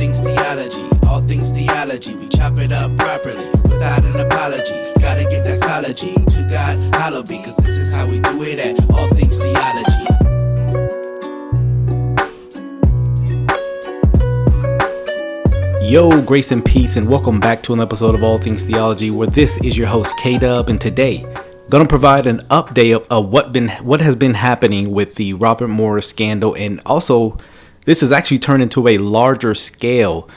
things theology, all things theology. We chop it up properly, without an apology. Gotta give that apology to God, hallowed be, cause this is how we do it at All Things Theology. Yo, grace and peace, and welcome back to an episode of All Things Theology, where this is your host K-Dub, and today I'm gonna provide an update of what has been happening with the Robert Morris scandal, and also this has actually turned into a larger scale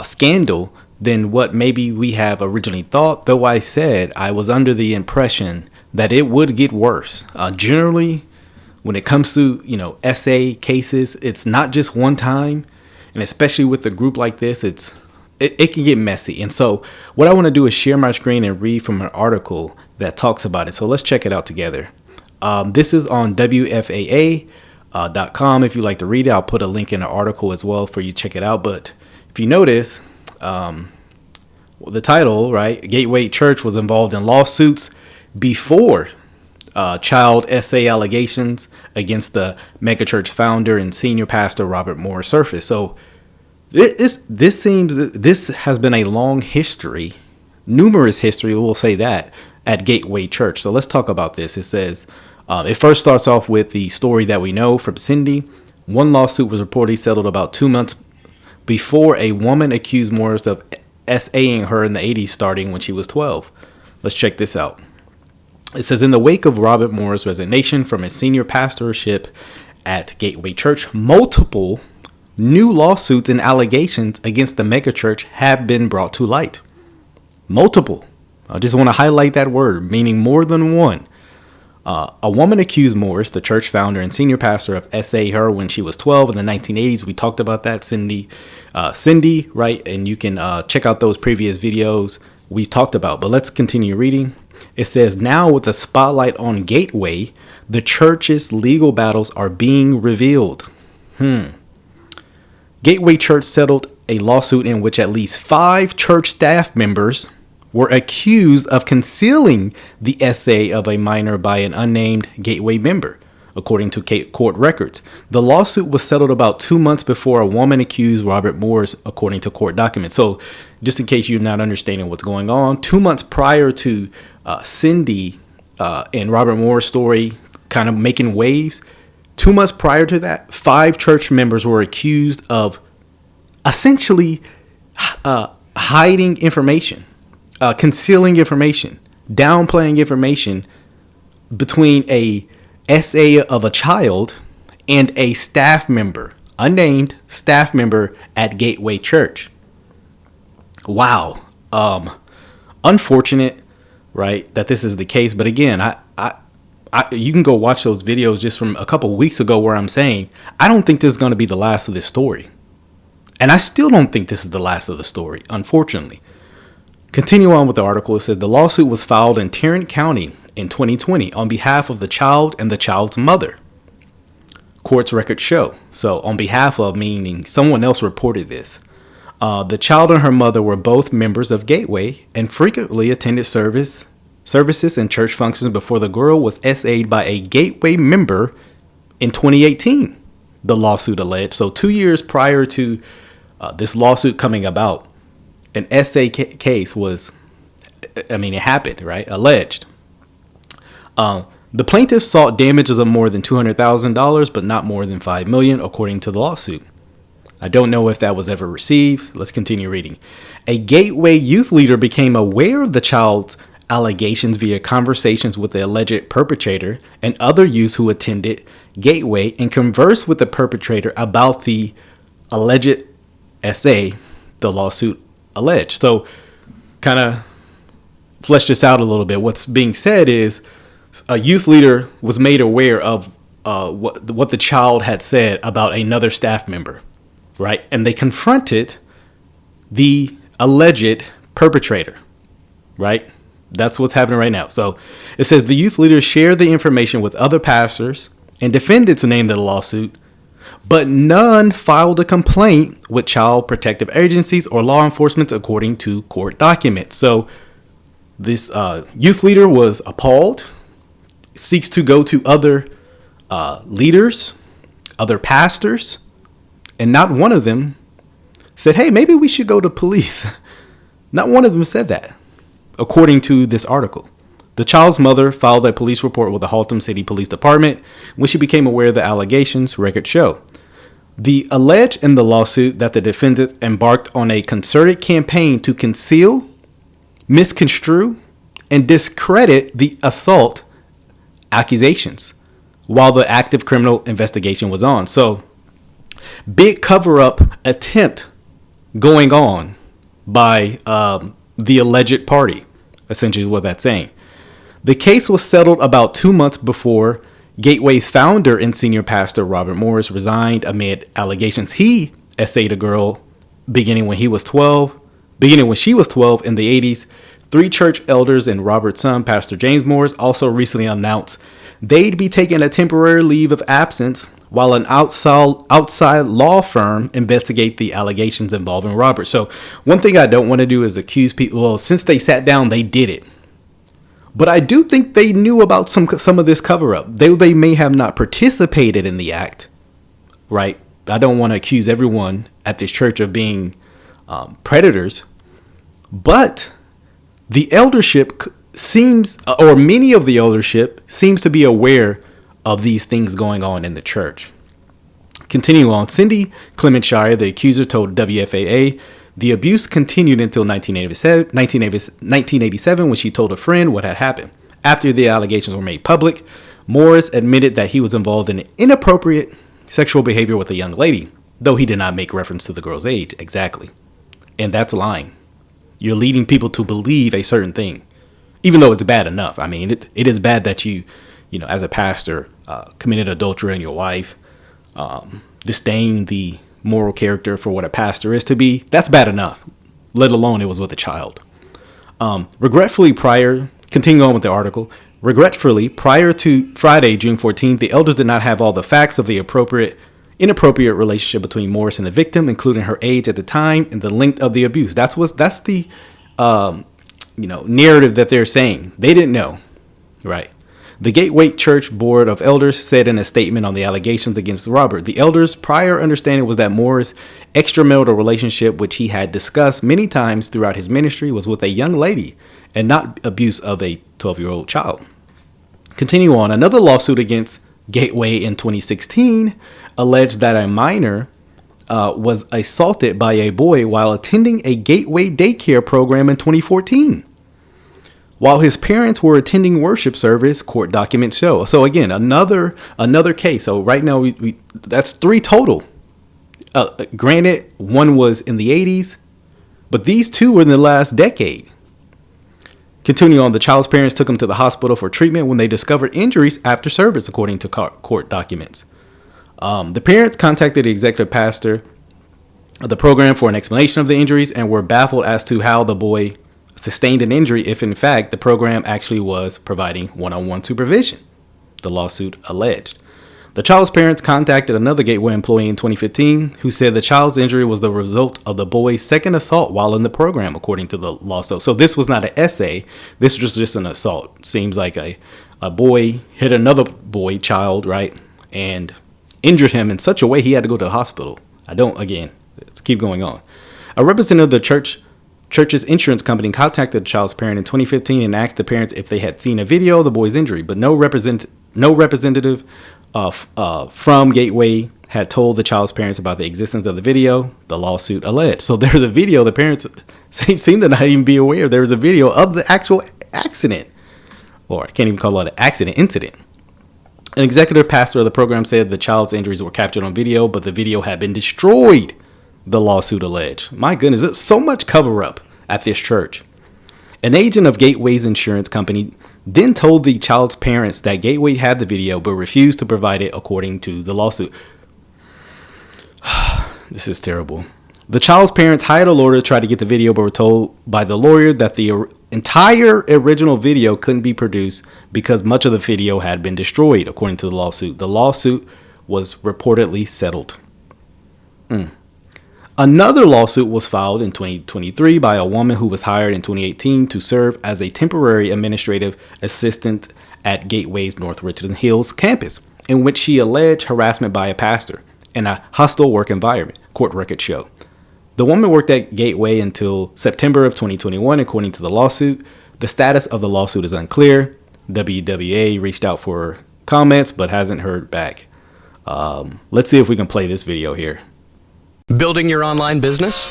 scandal than what maybe we have originally thought. Though I said I was under the impression that it would get worse. Generally, when it comes to SA cases, it's not just one time. And especially with a group like this, it can get messy. And so what I want to do is share my screen and read from an article that talks about it. So let's check it out together. This is on WFAA.com. If you like to read it, I'll put a link in the article as well for you to check it out. But if you notice, the title, right? Gateway Church was involved in lawsuits before child SA allegations against the megachurch founder and senior pastor Robert Morris surfaced. So this has been a long history, numerous history, we'll say that, at Gateway Church. So let's talk about this. It says it first starts off with the story that we know from Cindy. One lawsuit was reportedly settled about 2 months before a woman accused Morris of SAing her in the 80s, starting when she was 12. Let's check this out. It says, in the wake of Robert Morris' resignation from his senior pastorship at Gateway Church, multiple new lawsuits and allegations against the megachurch have been brought to light. Multiple. I just want to highlight that word, meaning more than one. A woman accused Morris, the church founder and senior pastor, of SA her when she was 12 in the 1980s. We talked about that, Cindy, right? And you can check out those previous videos we talked about. But let's continue reading. It says, now with the spotlight on Gateway, the church's legal battles are being revealed. Gateway Church settled a lawsuit in which at least 5 church staff members were accused of concealing the SA of a minor by an unnamed Gateway member, according to court records. The lawsuit was settled about 2 months before a woman accused Robert Morris, according to court documents. So just in case you're not understanding what's going on, 2 months prior to Cindy and Robert Morris' story kind of making waves, 2 months prior to that, 5 church members were accused of essentially hiding information, concealing information, downplaying information between a SA of a child and a staff member, unnamed staff member at Gateway Church. Wow. Unfortunate, right, that this is the case. But again, you can go watch those videos just from a couple weeks ago where I'm saying, I don't think this is going to be the last of this story. And I still don't think this is the last of the story, unfortunately. Continue on with the article. It says the lawsuit was filed in Tarrant County in 2020 on behalf of the child and the child's mother. Court's records show. So on behalf of, meaning someone else reported this. The child and her mother were both members of Gateway and frequently attended services and church functions before the girl was SA'd by a Gateway member in 2018, the lawsuit alleged. So 2 years prior to this lawsuit coming about, an SA case was, it happened, right? Alleged. The plaintiff sought damages of more than $200,000, but not more than $5 million, according to the lawsuit. I don't know if that was ever received. Let's continue reading. A Gateway youth leader became aware of the child's allegations via conversations with the alleged perpetrator and other youths who attended Gateway and conversed with the perpetrator about the alleged SA, the lawsuit alleged. So kind of flesh this out a little bit. What's being said is a youth leader was made aware of what the child had said about another staff member, right? And they confronted the alleged perpetrator, right? That's what's happening right now. So it says the youth leader shared the information with other pastors and defendants named in the lawsuit, but none filed a complaint with child protective agencies or law enforcement, according to court documents. So this youth leader was appalled, seeks to go to other leaders, other pastors, and not one of them said, hey, maybe we should go to police. Not one of them said that, according to this article. The child's mother filed a police report with the Haltom City Police Department when she became aware of the allegations, records show. The alleged in the lawsuit that the defendants embarked on a concerted campaign to conceal, misconstrue, and discredit the assault accusations while the active criminal investigation was on. So, big cover-up attempt going on by the alleged party, essentially is what that's saying. The case was settled about 2 months before Gateway's founder and senior pastor, Robert Morris, resigned amid allegations he essayed a girl beginning when she was 12 in the 80s. 3 church elders and Robert's son, Pastor James Morris, also recently announced they'd be taking a temporary leave of absence while an outside law firm investigate the allegations involving Robert. So one thing I don't want to do is accuse people, well, since they sat down, they did it. But I do think they knew about some of this cover-up. They may have not participated in the act, right? I don't want to accuse everyone at this church of being predators. But the eldership seems, or many of the eldership seems to be aware of these things going on in the church. Continue on. Cindy Clementshire, the accuser, told WFAA the abuse continued until 1987 when she told a friend what had happened. After the allegations were made public, Morris admitted that he was involved in inappropriate sexual behavior with a young lady, though he did not make reference to the girl's age exactly. And that's lying. You're leading people to believe a certain thing, even though it's bad enough. I mean, it is bad that you as a pastor, committed adultery on your wife, disdain the moral character for what a pastor is to be. That's bad enough, let alone it was with a child. Continuing on with the article, regretfully, prior to Friday, June 14th, the elders did not have all the facts of the inappropriate relationship between Morris and the victim, including her age at the time and the length of the abuse. That's the narrative that they're saying. They didn't know, right? The Gateway Church Board of Elders said in a statement on the allegations against Robert, the elders' prior understanding was that Morris' extramarital relationship, which he had discussed many times throughout his ministry, was with a young lady and not abuse of a 12-year-old child. Continue on. Another lawsuit against Gateway in 2016 alleged that a minor was assaulted by a boy while attending a Gateway daycare program in 2014. While his parents were attending worship service, court documents show. So again, another case. So right now, that's 3 total. Granted, one was in the 80s, but these 2 were in the last decade. Continuing on, the child's parents took him to the hospital for treatment when they discovered injuries after service, according to court documents. The parents contacted the executive pastor of the program for an explanation of the injuries and were baffled as to how the boy sustained an injury if, in fact, the program actually was providing one-on-one supervision, the lawsuit alleged. The child's parents contacted another Gateway employee in 2015 who said the child's injury was the result of the boy's second assault while in the program, according to the lawsuit. So this was not an essay. This was just an assault. Seems like a boy hit another child, right, and injured him in such a way he had to go to the hospital. Let's keep going on. A representative of the church's insurance company contacted the child's parent in 2015 and asked the parents if they had seen a video of the boy's injury, but no representative from Gateway had told the child's parents about the existence of the video, the lawsuit alleged. So there's a video. The parents seem to not even be aware there was a video of the actual accident, or I can't even call it an accident, incident. An executive pastor of the program said the child's injuries were captured on video, but the video had been destroyed, the lawsuit alleged. My goodness, there's so much cover up at this church. An agent of Gateway's insurance company then told the child's parents that Gateway had the video but refused to provide it, according to the lawsuit. This is terrible. The child's parents hired a lawyer to try to get the video, but were told by the lawyer that the entire original video couldn't be produced because much of the video had been destroyed, according to the lawsuit. The lawsuit was reportedly settled. Another lawsuit was filed in 2023 by a woman who was hired in 2018 to serve as a temporary administrative assistant at Gateway's North Richland Hills campus, in which she alleged harassment by a pastor and a hostile work environment, court records show. The woman worked at Gateway until September of 2021, according to the lawsuit. The status of the lawsuit is unclear. WWA reached out for comments, but hasn't heard back. Let's see if we can play this video here. Building your online business?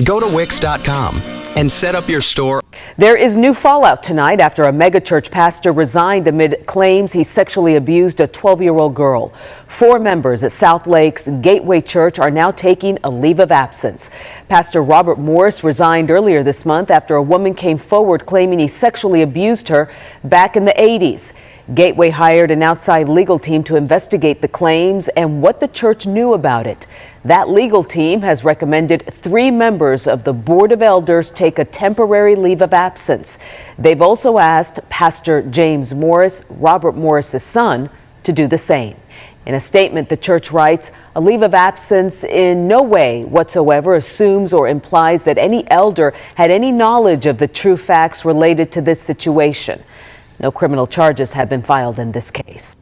Go to Wix.com and set up your store. There is new fallout tonight after a megachurch pastor resigned amid claims he sexually abused a 12-year-old girl. 4 members at South Lake's Gateway Church are now taking a leave of absence. Pastor Robert Morris resigned earlier this month after a woman came forward claiming he sexually abused her back in the 80s. Gateway hired an outside legal team to investigate the claims and what the church knew about it. That legal team has recommended 3 members of the Board of Elders take a temporary leave of absence. They've also asked Pastor James Morris, Robert Morris's son, to do the same. In a statement, the church writes, "A leave of absence in no way whatsoever assumes or implies that any elder had any knowledge of the true facts related to this situation." No criminal charges have been filed in this case.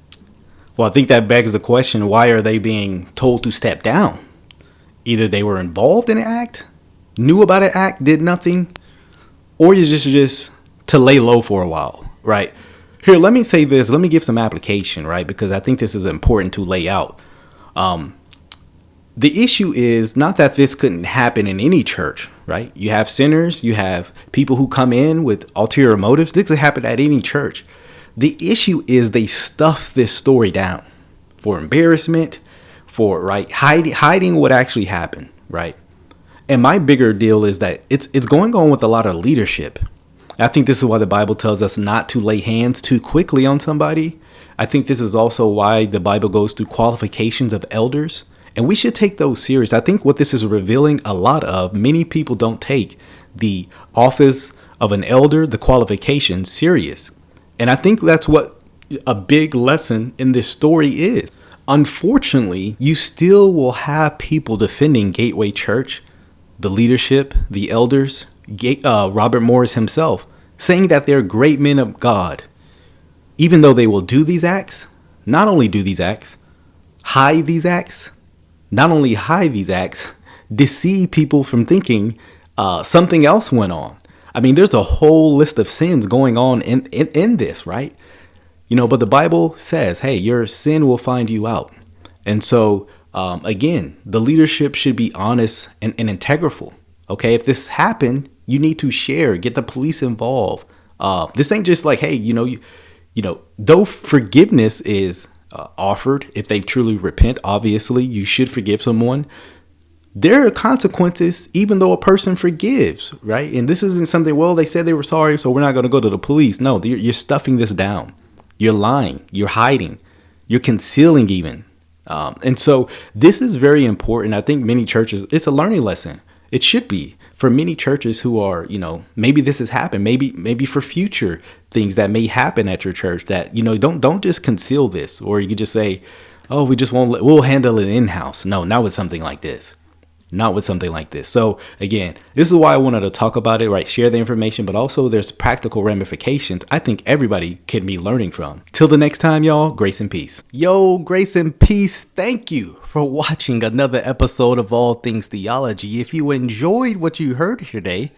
Well, I think that begs the question, why are they being told to step down? Either they were involved in an act, knew about an act, did nothing, or you just to lay low for a while, right? Here, let me say this. Let me give some application, right? Because I think this is important to lay out. The issue is not that this couldn't happen in any church, right? You have sinners, you have people who come in with ulterior motives. This could happen at any church. The issue is they stuff this story down for embarrassment, for hiding what actually happened, right? And my bigger deal is that it's going on with a lot of leadership. I think this is why the Bible tells us not to lay hands too quickly on somebody. I think this is also why the Bible goes through qualifications of elders. And we should take those serious. I think what this is revealing a lot of, many people don't take the office of an elder, the qualifications, serious. And I think that's what a big lesson in this story is. Unfortunately, you still will have people defending Gateway Church, the leadership, the elders, Robert Morris himself, saying that they're great men of God, even though they will do these acts, not only do these acts, hide these acts, not only hide these acts, deceive people from thinking something else went on. I mean, there's a whole list of sins going on in this, right? You know, but the Bible says, hey, your sin will find you out. And so, again, the leadership should be honest and integral. Okay, if this happened, you need to share, get the police involved. This ain't just like, hey, you know, though forgiveness is offered, if they truly repent, obviously you should forgive someone. There are consequences even though a person forgives, right? And this isn't something, well, they said they were sorry, so we're not going to go to the police. No, you're stuffing this down. You're lying. You're hiding. You're concealing even. And so this is very important. I think many churches, it's a learning lesson. It should be for many churches who are, you know, maybe this has happened, maybe for future things that may happen at your church, that, you know, don't just conceal this, or you could just say, oh, we'll handle it in-house. No, not with something like this. Not with something like this. So again, this is why I wanted to talk about it, right? Share the information, but also there's practical ramifications I think everybody can be learning from. Till the next time, y'all, grace and peace. Yo, grace and peace. Thank you for watching another episode of All Things Theology. If you enjoyed what you heard today,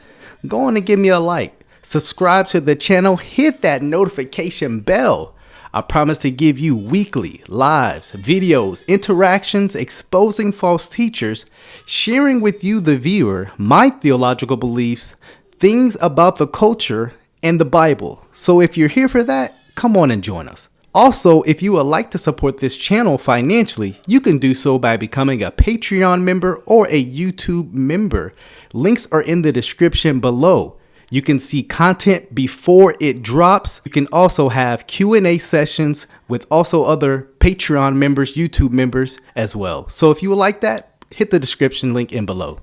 go on and give me a like. Subscribe to the channel. Hit that notification bell. I promise to give you weekly lives, videos, interactions, exposing false teachers, sharing with you, the viewer, my theological beliefs, things about the culture, and the Bible. So if you're here for that, come on and join us. Also, if you would like to support this channel financially, you can do so by becoming a Patreon member or a YouTube member. Links are in the description below. You can see content before it drops. You can also have Q&A sessions with also other Patreon members, YouTube members as well. So if you would like that, hit the description link in below.